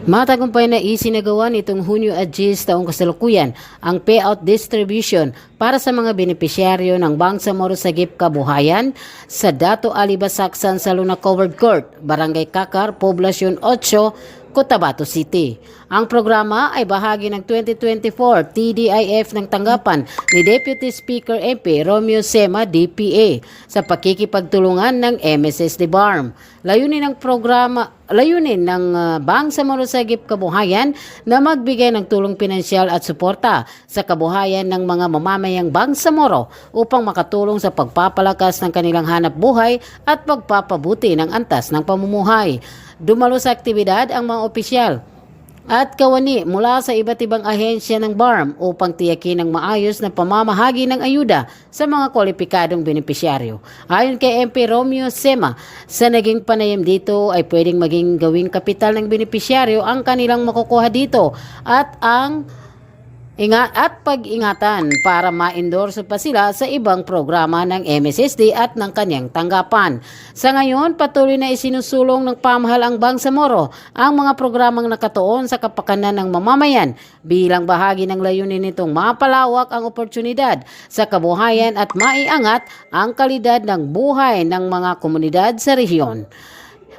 Matagumpay na isinagawa nitong Hunyo at Gis taong kasalukuyan ang payout distribution para sa mga benepisyaryo ng Bangsamoro Sagip Kabuhayan sa Dato Alibasak San Saluna Covered Court, Barangay Kakar, Poblasyon 8, Cotabato City. Ang programa ay bahagi ng 2024 TDIF ng tanggapan ni Deputy Speaker MP Romeo Sema DPA sa pakikipagtulungan ng MSSD BARM. Layunin ng Bangsamoro Sagip Kabuhayan na magbigay ng tulong pinansyal at suporta sa kabuhayan ng mga mamamayang Bangsamoro upang makatulong sa pagpapalakas ng kanilang hanap buhay at pagpapabuti ng antas ng pamumuhay. Dumalo sa aktibidad ang mga opisyal at kawani mula sa iba't ibang ahensya ng BARM upang tiyakin ang maayos na pamamahagi ng ayuda sa mga kwalipikadong benepisyaryo. Ayon kay MP Romeo Sema, sa naging panayam dito ay pwedeng maging gawing kapital ng benepisyaryo ang kanilang makukuha dito at pag-ingatan para ma-endorse pa sila sa ibang programa ng MSSD at ng kanyang tanggapan. Sa ngayon, patuloy na isinusulong ng pamahalang Bangsamoro ang mga programang nakatuon sa kapakanan ng mamamayan bilang bahagi ng layunin nitong mapalawak ang oportunidad sa kabuhayan at maiangat ang kalidad ng buhay ng mga komunidad sa rehiyon.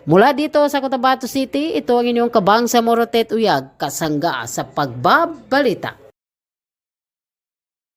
Mula dito sa Cotabato City, ito ang inyong Kabangsamoro Tet Uyag, kasangga sa pagbabalita.